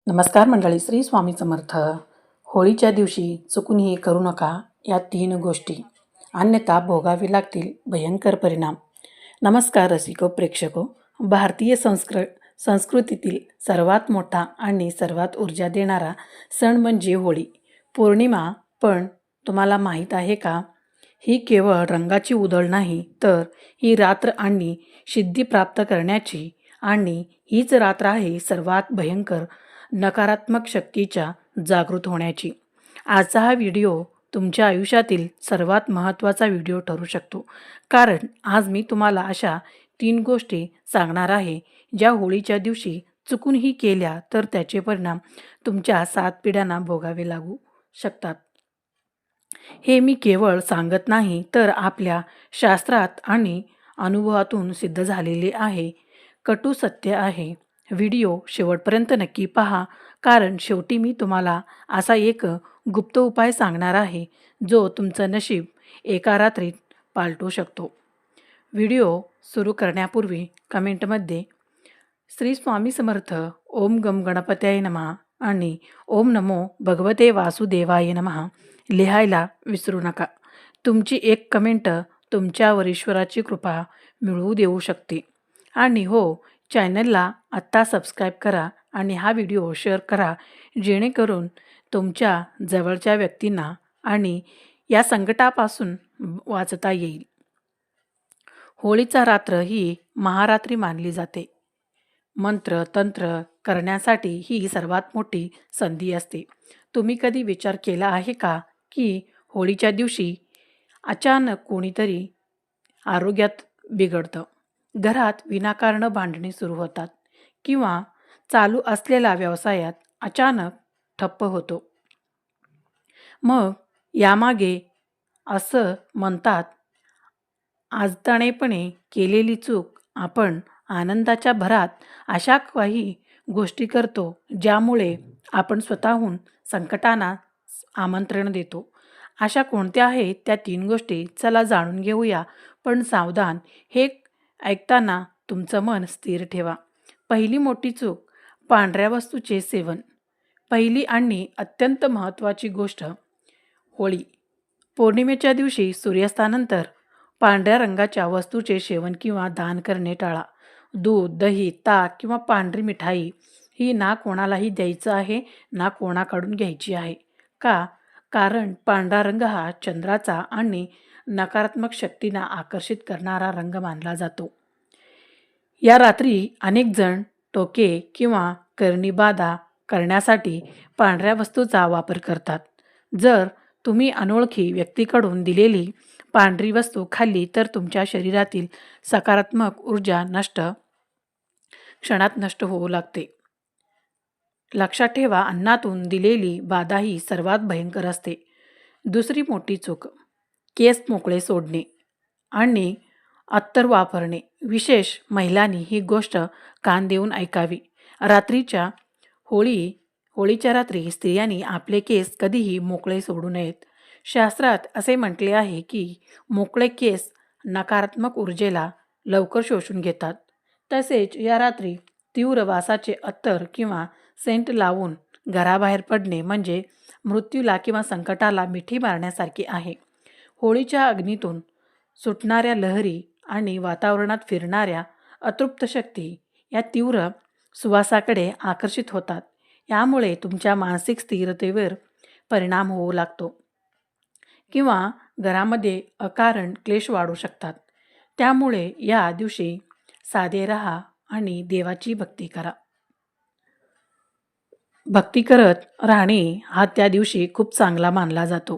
नमस्कार मंडळी, श्री स्वामी समर्थ. होळीच्या दिवशी चुकूनही करू नका या 3 गोष्टी, अन्यथा भोगावे लागतील भयंकर परिणाम. नमस्कार रसिको प्रेक्षको. भारतीय संस्कृतीतील सर्वात मोठा आणि सर्वात ऊर्जा देणारा सण म्हणजे होळी पौर्णिमा. पण तुम्हाला माहीत आहे का, ही केवळ रंगाची उधळ नाही, तर ही रात्र आणि सिद्धी प्राप्त करण्याची, आणि हीच रात्र आहे सर्वात भयंकर नकारात्मक शक्तीच्या जागृत होण्याची. आजचा हा व्हिडिओ तुमच्या आयुष्यातील सर्वात महत्त्वाचा व्हिडिओ ठरू शकतो, कारण आज मी तुम्हाला अशा 3 गोष्टी सांगणार आहे, ज्या होळीच्या दिवशी चुकूनही केल्या तर त्याचे परिणाम तुमच्या 7 पिढ्यांना भोगावे लागू शकतात. हे मी केवळ सांगत नाही, तर आपल्या शास्त्रात आणि अनुभवातून सिद्ध झालेले आहे. कटू सत्य आहे. व्हिडिओ शेवटपर्यंत नक्की पहा, कारण शेवटी मी तुम्हाला असा एक गुप्त उपाय सांगणार आहे, जो तुमचं नशीब एका रात्रीत पालटू शकतो. व्हिडिओ सुरू करण्यापूर्वी कमेंटमध्ये श्री स्वामी समर्थ, ओम गम गणपत्याय नमः आणि ओम नमो भगवते वासुदेवाय नमः लिहायला विसरू नका. तुमची एक कमेंट तुमच्यावर ईश्वराची कृपा मिळवू देऊ शकते. आणि हो, चॅनलला आत्ता सबस्क्राईब करा आणि हा व्हिडिओ शेअर करा, जेणेकरून तुमच्या जवळच्या व्यक्तींना आणि या संकटापासून वाचता येईल. होळीचा रात्र ही महारात्री मानली जाते. मंत्र तंत्र करण्यासाठी ही सर्वात मोठी संधी असते. तुम्ही कधी विचार केला आहे का, की होळीच्या दिवशी अचानक कोणीतरी आरोग्यात बिघडतं, घरात विनाकारण भांडणे सुरू होतात, किंवा चालू असलेल्या व्यवसायात अचानक ठप्प होतो. मग यामागे असं म्हणतात, आजताणेपणे केलेली चूक. आपण आनंदाच्या भरात अशा काही गोष्टी करतो, ज्यामुळे आपण स्वतःहून संकटांना आमंत्रण देतो. अशा कोणत्या आहेत त्या 3 गोष्टी? चला जाणून घेऊया. पण सावधान, हे ऐकताना तुमचं मन स्थिर ठेवा. पहिली मोठी चूक, पांढऱ्या वस्तूचे सेवन. पहिली आणि अत्यंत महत्त्वाची गोष्ट, होळी पौर्णिमेच्या दिवशी सूर्यास्तानंतर पांढऱ्या रंगाच्या वस्तूचे सेवन किंवा दान करणे टाळा. दूध, दही, ताक किंवा पांढरी मिठाई ही ना कोणालाही द्यायचं आहे, ना कोणाकडून घ्यायची आहे. का? कारण पांढरा रंग हा चंद्राचा आणि नकारात्मक शक्तींना आकर्षित करणारा रंग मानला जातो. या रात्री अनेक जण टोके किंवा कर्णीबाधा करण्यासाठी पांढऱ्या वस्तूचा वापर करतात. जर तुम्ही अनोळखी व्यक्तीकडून दिलेली पांढरी वस्तू खाल्ली, तर तुमच्या शरीरातील सकारात्मक ऊर्जा क्षणात नष्ट होऊ लागते. लक्षात ठेवा, अन्नातून दिलेली बाधा ही सर्वात भयंकर असते. दुसरी मोठी चूक, केस मोकळे सोडणे आणि अत्तर वापरणे. विशेष महिलांनी ही गोष्ट कान देऊन ऐकावी. होळीच्या रात्री स्त्रियांनी आपले केस कधीही मोकळे सोडू नयेत. शास्त्रात असे म्हटले आहे की मोकळे केस नकारात्मक ऊर्जेला लवकर शोषून घेतात. तसेच या रात्री तीव्र वासाचे अत्तर किंवा सेंट लावून घराबाहेर पडणे म्हणजे मृत्यूला किंवा संकटाला मिठी मारण्यासारखे आहे. होळीच्या अग्नीतून सुटणाऱ्या लहरी आणि वातावरणात फिरणाऱ्या अतृप्त शक्ती या तीव्र सुवासाकडे आकर्षित होतात. यामुळे तुमच्या मानसिक स्थिरतेवर परिणाम होऊ लागतो, किंवा घरामध्ये अकारण क्लेश वाढू शकतात. त्यामुळे या दिवशी साधे राहा आणि देवाची भक्ती करा. भक्ती करत राहणे हा त्या दिवशी खूप चांगला मानला जातो.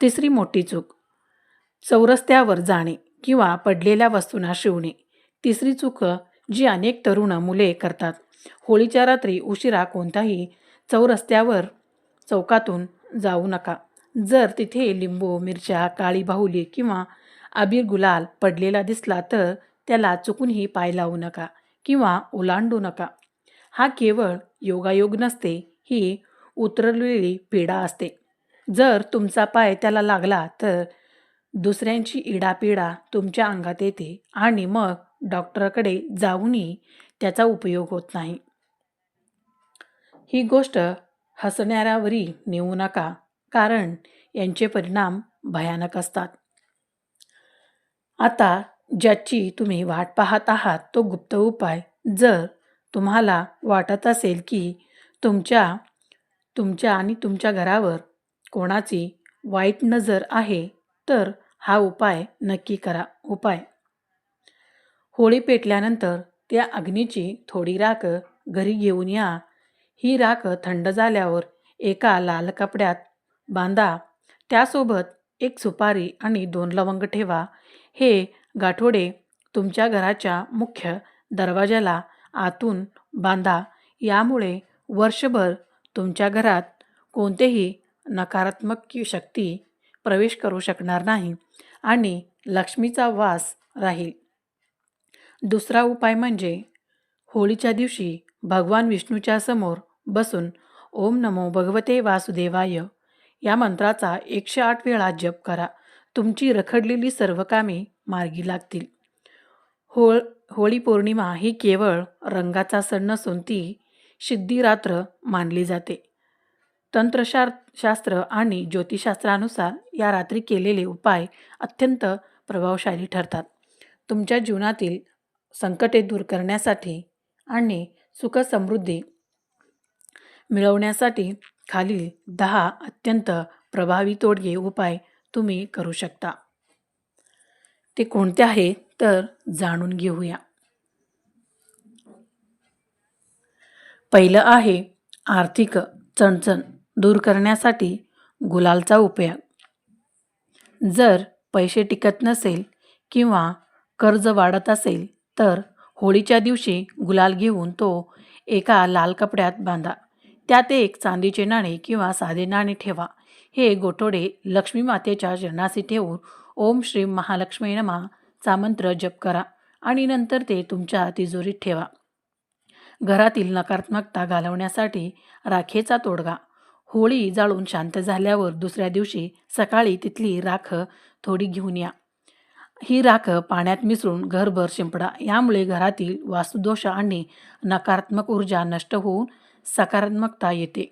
तिसरी मोठी चूक, चौरस्त्यावर जाणे किंवा पडलेल्या वस्तूंना शिवणे. तिसरी चूक जी अनेक तरुण मुले करतात. होळीच्या रात्री उशिरा कोणत्याही चौकातून जाऊ नका. जर तिथे लिंबू, मिरच्या, काळी बाहुली किंवा अबीर गुलाल पडलेला दिसला, तर त्याला चुकूनही पाय लावू नका किंवा ओलांडू नका. हा केवळ योगायोग नसते, ही उतरलेली पीडा असते. जर तुमचा पाय त्याला लागला, तर दुसऱ्यांची इडापीडा तुमच्या अंगात येते आणि मग डॉक्टरकडे जाऊनही त्याचा उपयोग होत नाही. ही गोष्ट हसणाऱ्यावरी नेऊ नका, कारण यांचे परिणाम भयानक असतात. आता ज्याची तुम्ही वाट पाहत आहात तो गुप्त उपाय, जर तुम्हाला वाटत असेल की तुमच्या तुमच्या आणि तुमच्या घरावर कोणाची वाईट नजर आहे, तर हा उपाय नक्की करा. उपाय: होळी पेटल्यानंतर त्या अग्नीची थोडी राख घरी घेऊन या. ही राख थंड झाल्यावर एका लाल कपड्यात बांधा. त्यासोबत एक सुपारी आणि 2 लवंग ठेवा. हे गाठोडे तुमच्या घराच्या मुख्य दरवाजाला आतून बांधा. यामुळे वर्षभर तुमच्या घरात कोणतेही नकारात्मक शक्ती प्रवेश करू शकणार नाही आणि लक्ष्मीचा वास राहील. दुसरा उपाय म्हणजे होळीच्या दिवशी भगवान विष्णूच्या समोर बसून ओम नमो भगवते वासुदेवाय या मंत्राचा 108 वेळा जप करा. तुमची रखडलेली सर्व कामे मार्गी लागतील. होळी पौर्णिमा ही केवळ रंगाचा सण नसून ती सिद्धिरात्र मानली जाते. तंत्रशास्त्र आणि ज्योतिषशास्त्रानुसार या रात्री केलेले उपाय अत्यंत प्रभावशाली ठरतात. तुमच्या जीवनातील संकटे दूर करण्यासाठी आणि सुख समृद्धी मिळवण्यासाठी खालील 10 अत्यंत प्रभावी तोडगे उपाय तुम्ही करू शकता. ते कोणते आहेत तर जाणून घेऊया. पहिलं आहे आर्थिक चणचण दूर करण्यासाठी गुलालचा उपयोग. जर पैसे टिकत नसेल किंवा कर्ज वाढत असेल तर होळीच्या दिवशी गुलाल घेऊन तो एका लाल कपड्यात बांधा. त्यात एक चांदीचे नाणे किंवा साधे नाणे ठेवा. हे गोठोडे लक्ष्मी मातेच्या चरणाशी ठेवून ओम श्री महालक्ष्मी नमः चा मंत्र जप करा आणि नंतर ते तुमच्या तिजोरीत ठेवा. घरातील नकारात्मकता घालवण्यासाठी राखेचा तोडगा. होळी जाळून शांत झाल्यावर दुसऱ्या दिवशी सकाळी तिथली राख थोडी घेऊन या. ही राख पाण्यात मिसळून घरभर शिंपडा. यामुळे घरातील वास्तुदोष आणि नकारात्मक ऊर्जा नष्ट होऊन सकारात्मकता येते.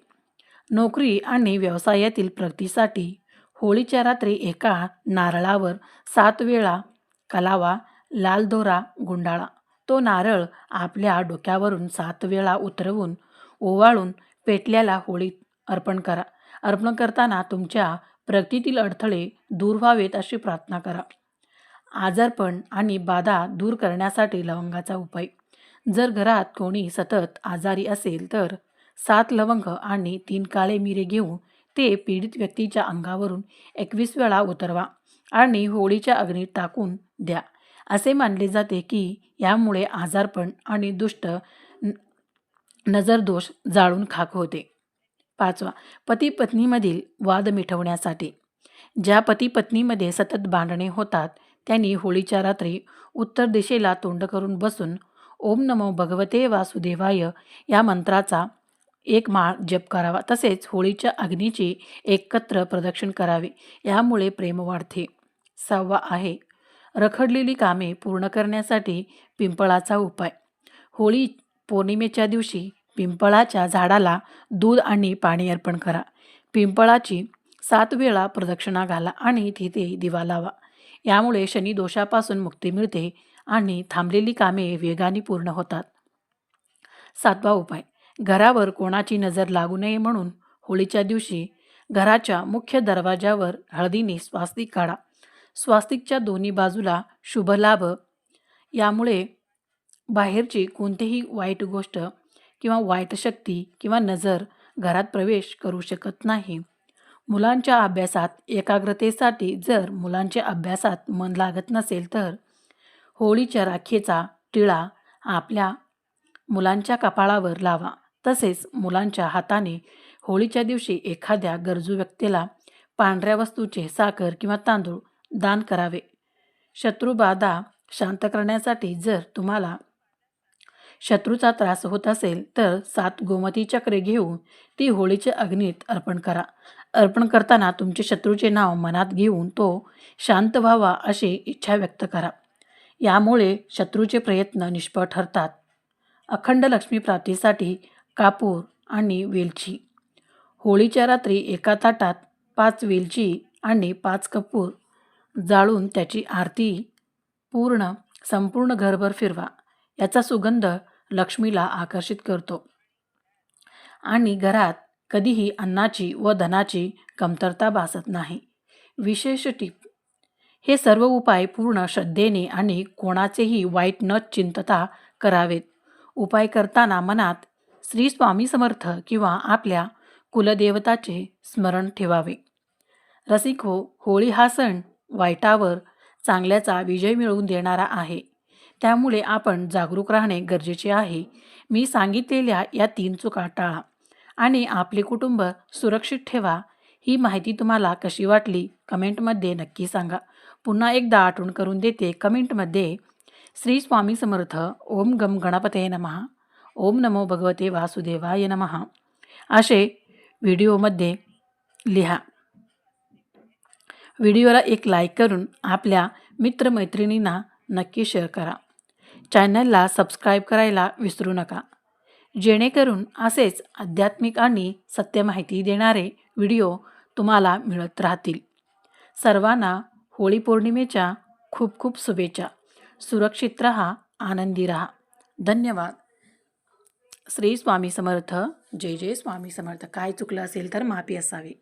नोकरी आणि व्यवसायातील प्रगतीसाठी होळीच्या रात्री एका नारळावर 7 वेळा कलावा लाल दोरा गुंडाळा. तो नारळ आपल्या डोक्यावरून 7 वेळा उतरवून ओवाळून पेटल्याला होळीत अर्पण करा. अर्पण करताना तुमच्या प्रगतीतील अडथळे दूर व्हावेत अशी प्रार्थना करा. आजारपण आणि बाधा दूर करण्यासाठी लवंगाचा उपाय. जर घरात कोणी सतत आजारी असेल तर 7 लवंग आणि 3 काळे मिरे घेऊन ते पीडित व्यक्तीच्या अंगावरून 21 वेळा उतरवा आणि होळीच्या अग्नीत टाकून द्या. असे मानले जाते की यामुळे आजारपण आणि दुष्ट नजरदोष जाळून खाक होते. 5वा, पती पत्नीमधील वाद मिटवण्यासाठी. ज्या पती पत्नीमध्ये सतत भांडणे होतात त्यांनी होळीच्या रात्री उत्तर दिशेला तोंड करून बसून ओम नमो भगवते वासुदेवाय या मंत्राचा 1 माळ जप करावा. तसेच होळीच्या अग्नीची एकत्र प्रदक्षिण करावे. यामुळे प्रेम वाढते. 6वा आहे रखडलेली कामे पूर्ण करण्यासाठी पिंपळाचा उपाय. होळी पौर्णिमेच्या दिवशी पिंपळाच्या झाडाला दूध आणि पाणी अर्पण करा. पिंपळाची 7 वेळा प्रदक्षिणा घाला आणि तिथे दिवा लावा. यामुळे शनी दोषापासून मुक्ती मिळते आणि थांबलेली कामे वेगाने पूर्ण होतात. 7वा उपाय, घरावर कोणाची नजर लागू नये म्हणून होळीच्या दिवशी घराच्या मुख्य दरवाजावर हळदीने स्वास्तिक काढा. स्वास्तिकच्या दोन्ही बाजूला शुभ लाभ. यामुळे बाहेरची कोणतीही वाईट गोष्ट किंवा वाईट शक्ती किंवा नजर घरात प्रवेश करू शकत नाही. मुलांच्या अभ्यासात एकाग्रतेसाठी जर मुलांच्या अभ्यासात मन लागत नसेल तर होळीच्या राखेचा टिळा आपल्या मुलांच्या कपाळावर लावा. तसेच मुलांच्या हाताने होळीच्या दिवशी एखाद्या गरजू व्यक्तीला पांढऱ्या वस्तूचे साखर किंवा तांदूळ दान करावे. शत्रुबाधा शांत करण्यासाठी जर तुम्हाला शत्रूचा त्रास होत असेल तर 7 गोमती चक्रे घेऊन ती होळीच्या अग्नीत अर्पण करा. अर्पण करताना तुमचे शत्रूचे नाव मनात घेऊन तो शांत व्हावा अशी इच्छा व्यक्त करा. यामुळे शत्रूचे प्रयत्न निष्फळ ठरतात. अखंड लक्ष्मी प्राप्तीसाठी कापूर आणि वेलची. होळीच्या रात्री एका ताटात 5 वेलची आणि 5 कपूर जाळून त्याची आरती संपूर्ण घरभर फिरवा. याचा सुगंध लक्ष्मीला आकर्षित करतो आणि घरात कधीही अन्नाची व धनाची कमतरता भासत नाही. विशेष टीप: हे सर्व उपाय पूर्ण श्रद्धेने आणि कोणाचेही वाईट न चिंतता करावेत. उपाय करताना मनात श्री स्वामी समर्थ किंवा आपल्या कुलदेवताचे स्मरण ठेवावे. रसिको, होळी हा सण वाईटावर चांगल्याचा विजय मिळवून देणारा आहे. त्यामुळे आपण जागरूक राहणे गरजेचे आहे. मी सांगितलेल्या या 3 चुका टाळा आणि आपले कुटुंब सुरक्षित ठेवा. ही माहिती तुम्हाला कशी वाटली कमेंटमध्ये नक्की सांगा. पुन्हा एकदा आठवण करून देते कमेंटमध्ये श्री स्वामी समर्थ, ओम गम गणपतये नमः, ओम नमो भगवते वासुदेवाय नमः असे व्हिडिओमध्ये लिहा. व्हिडिओला एक लाईक करून आपल्या मित्रमैत्रिणींना नक्की शेअर करा. चॅनलला सबस्क्राईब करायला विसरू नका, जेणेकरून असेच आध्यात्मिक आणि सत्य माहिती देणारे व्हिडिओ तुम्हाला मिळत राहतील. सर्वांना होळी पौर्णिमेच्या खूप खूप शुभेच्छा. सुरक्षित राहा, आनंदी राहा. धन्यवाद. श्री स्वामी समर्थ. जय जय स्वामी समर्थ. काय चुकलं असेल तर माफी असावी.